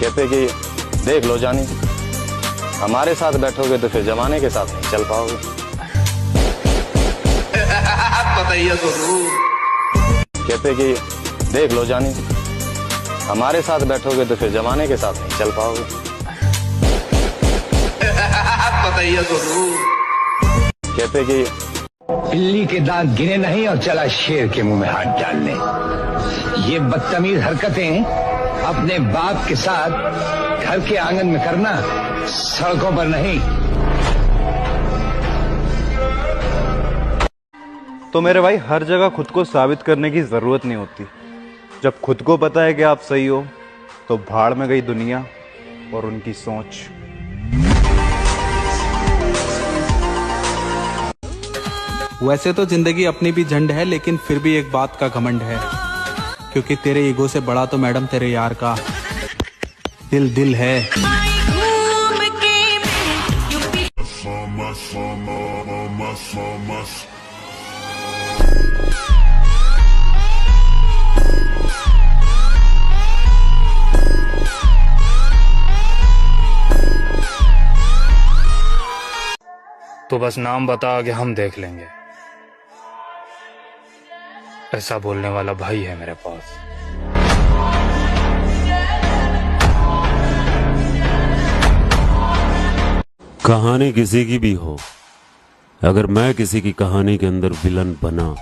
कहते कि देख लो जानी, हमारे साथ बैठोगे तो फिर जमाने के साथ नहीं चल पाओगे। बताइए तो कहते कि देख लो जानी, हमारे साथ बैठोगे तो फिर जमाने के साथ नहीं चल पाओगे। बताइए तो कहते कि बिल्ली के दांत गिने नहीं और चला शेर के मुंह में हाथ डालने। ये बदतमीज हरकतें अपने बाप के साथ घर के आंगन में करना, सड़कों पर नहीं। तो मेरे भाई, हर जगह खुद को साबित करने की जरूरत नहीं होती। जब खुद को पता है कि आप सही हो तो भाड़ में गई दुनिया और उनकी सोच। वैसे तो जिंदगी अपनी भी झंड है, लेकिन फिर भी एक बात का घमंड है, क्योंकि तेरे ईगो से बड़ा तो मैडम तेरे यार का दिल है। तो बस नाम बता के हम देख लेंगे, ऐसा बोलने वाला भाई है मेरे पास। कहानी किसी की भी हो, अगर मैं किसी की कहानी के अंदर विलन बना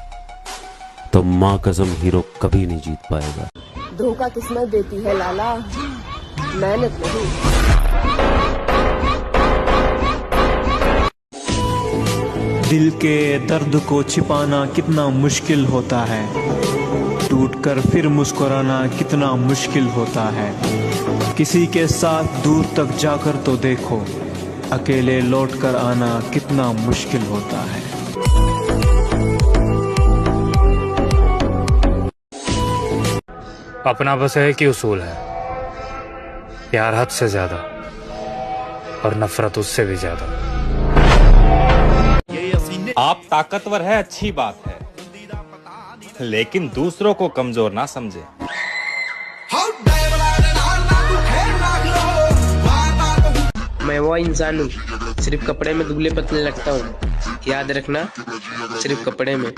तो माँ कसम हीरो कभी नहीं जीत पाएगा। धोखा किस्मत देती है लाला, मेहनत नहीं। दिल के दर्द को छिपाना कितना मुश्किल होता है, टूटकर फिर मुस्कुराना कितना मुश्किल होता है। किसी के साथ दूर तक जाकर तो देखो, अकेले लौट कर आना कितना मुश्किल होता है। अपना बस एक ही उसूल है, प्यार हद से ज्यादा और नफरत उससे भी ज्यादा। आप ताकतवर है, अच्छी बात है, लेकिन दूसरों को कमजोर ना समझे। मैं वो इंसान हूँ, सिर्फ कपड़े में दुबले पतले लगता हूँ, याद रखना, सिर्फ कपड़े में।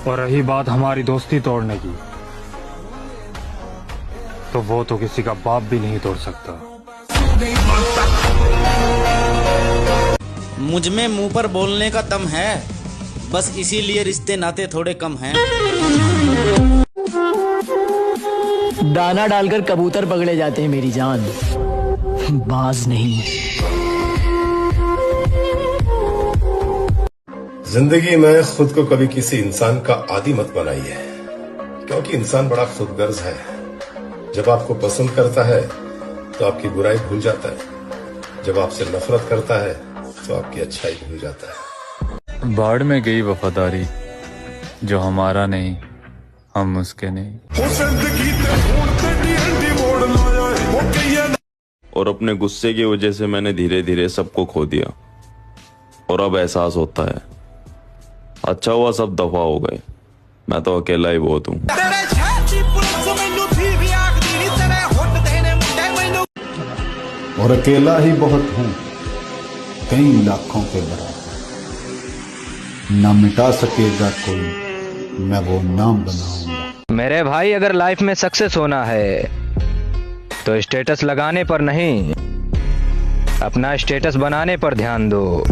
और रही बात हमारी दोस्ती तोड़ने की, तो वो तो किसी का बाप भी नहीं तोड़ सकता। मुझ में मुंह पर बोलने का दम है, बस इसीलिए रिश्ते नाते थोड़े कम हैं। दाना डालकर कबूतर पकड़े जाते हैं मेरी जान, बाज नहीं। जिंदगी में खुद को कभी किसी इंसान का आदी मत बनाइए, क्योंकि इंसान बड़ा खुदगर्ज है। जब आपको पसंद करता है तो आपकी बुराई भूल जाता है, जब आपसे नफरत करता है तो आपकी अच्छाई भूल जाता है। बाढ़ में गई वफादारी, जो हमारा नहीं हम उसके नहीं। और अपने गुस्से की वजह से मैंने धीरे धीरे सबको खो दिया, और अब एहसास होता है अच्छा हुआ सब दफा हो गए, मैं तो अकेला ही बहुत हूँ। और अकेला ही बहुत हूँ, कई लाखों के बराबर, ना मिटा सकेगा कोई, मैं वो नाम बनाऊंगा। मेरे भाई, अगर लाइफ में सक्सेस होना है तो स्टेटस लगाने पर नहीं, अपना स्टेटस बनाने पर ध्यान दो।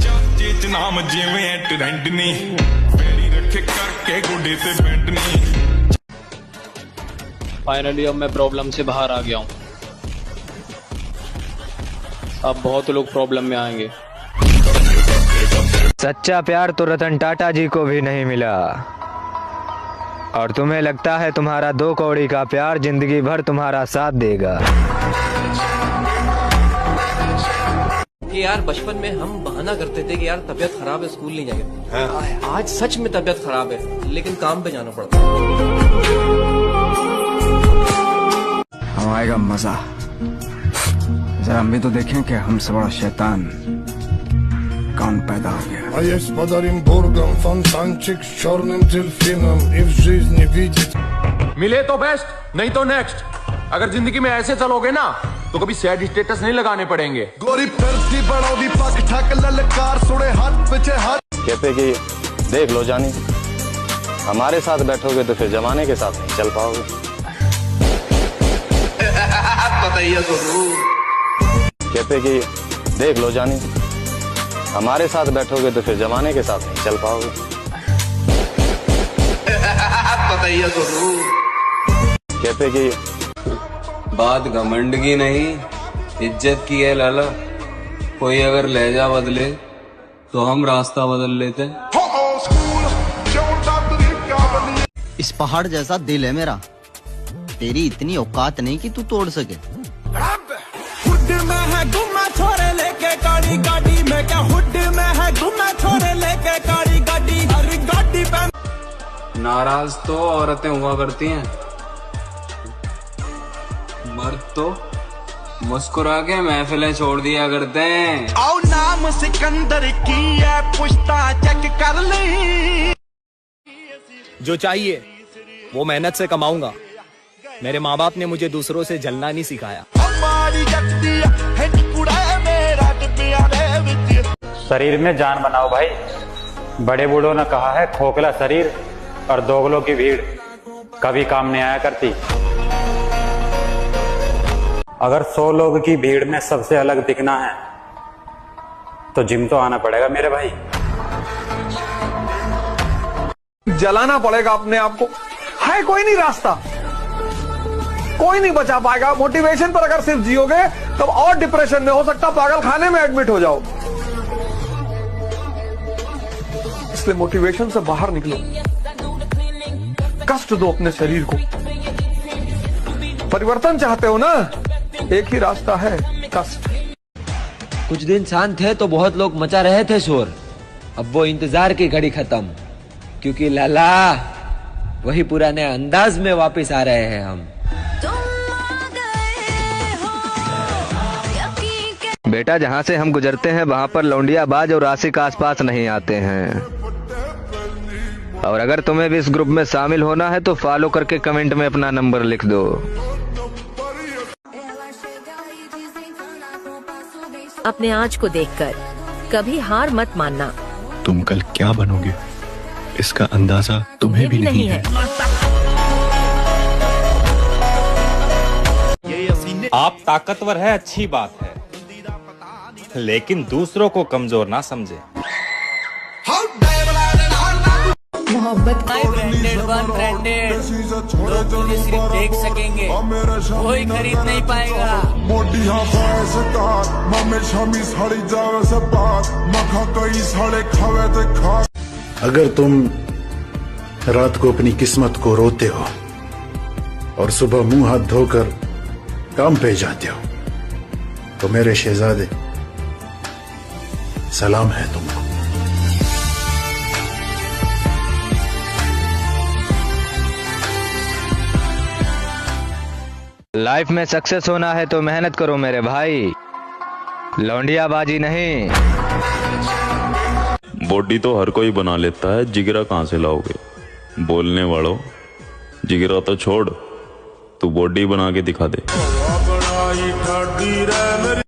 फाइनली अब मैं प्रॉब्लम से बाहर आ गया हूँ। अब बहुत लोग प्रॉब्लम में आएंगे। सच्चा प्यार तो रतन टाटा जी को भी नहीं मिला, और तुम्हें लगता है तुम्हारा 2 कौड़ी का प्यार जिंदगी भर तुम्हारा साथ देगा। कि यार बचपन में हम बहाना करते थे कि यार तबीयत खराब है, स्कूल नहीं जाएंगे। आज सच में तबीयत खराब है, लेकिन काम पे जाना पड़ता है। हम आएगा मजा, जरा हम भी तो देखें कि हमसे बड़ा शैतान कौन पैदा हो गया। A jest podarym burgom, fontanczyk z czarnym delfinem i w żyźni widzieć. मिले तो बेस्ट, नहीं तो नेक्स्ट। अगर जिंदगी में ऐसे चलोगे ना तो कभी सैड स्टेटस नहीं लगाने पड़ेंगे। गोरी फिरती बड़ोदी पग ठक ललकार सुने हाथ पीछे हाथ। कहते कि देख लो जानी, हमारे साथ बैठोगे तो फिर जमाने के साथ नहीं चल पाओगे। बताइए कहते कि देख लो जानी, हमारे साथ बैठोगे तो फिर जमाने के साथ नहीं चल पाओगे। बताइए कहते कि बात घमंड की नहीं, इज्जत की है लाला। कोई अगर लहजा बदले तो हम रास्ता बदल लेते। इस पहाड़ जैसा दिल है मेरा, तेरी इतनी औकात नहीं कि तू तोड़ सके। हुड में है गुम्मा छोरे लेके काली गाड़ी में, क्या हुड में है गुम्मा छोरे लेके काली गाड़ी, हर गाड़ी पे। नाराज तो औरतें हुआ करती हैं, मर्द तो मुस्कुरा के महफिलें छोड़ दिया करते हैं। आओ नाम सिकंदर की है, पुश्ता चेक कर ले। जो चाहिए वो मेहनत से कमाऊंगा। मेरे माँ बाप ने मुझे दूसरों से जलना नहीं सिखाया। शरीर में जान बनाओ भाई। बड़े बूढ़ों ने कहा है खोखला शरीर और दोगलों की भीड़ कभी काम नहीं आया करती। अगर 100 लोग की भीड़ में सबसे अलग दिखना है तो जिम तो आना पड़ेगा मेरे भाई। जलाना पड़ेगा अपने आप को। है कोई नहीं रास्ता, कोई नहीं बचा पाएगा। मोटिवेशन पर अगर सिर्फ जियोगे तब और डिप्रेशन में, हो सकता पागल खाने में एडमिट हो जाओ। इसलिए मोटिवेशन से बाहर निकलो, कष्ट दो अपने शरीर को। परिवर्तन चाहते हो ना, एक ही रास्ता है, कष्ट। कुछ दिन शांत थे तो बहुत लोग मचा रहे थे शोर। अब वो इंतजार की घड़ी खत्म, क्योंकि लाला वही पुराने अंदाज में वापस आ रहे हैं हम। बेटा जहाँ से हम गुजरते हैं वहाँ पर लौंडियाबाज और आशिक आसपास नहीं आते हैं। और अगर तुम्हें भी इस ग्रुप में शामिल होना है तो फॉलो करके कमेंट में अपना नंबर लिख दो। अपने आज को देखकर कभी हार मत मानना। तुम कल क्या बनोगे इसका अंदाजा तुम्हें भी नहीं है। आप ताकतवर है, अच्छी बात है, लेकिन दूसरों को कमजोर ना समझे। मोहब्बत लोग सिर्फ देख सकेंगे, कोई खरीद नहीं पाएगा। अगर तुम रात को अपनी किस्मत को रोते हो और सुबह मुंह हाथ धोकर काम पे जाते हो तो मेरे शहजादे सलाम है तुमको। लाइफ में सक्सेस होना है तो मेहनत करो मेरे भाई, लौंडियाबाजी नहीं। बॉडी तो हर कोई बना लेता है, जिगरा कहाँ से लाओगे? बोलने वालों, जिगरा तो छोड़, तू बॉडी बना के दिखा दे।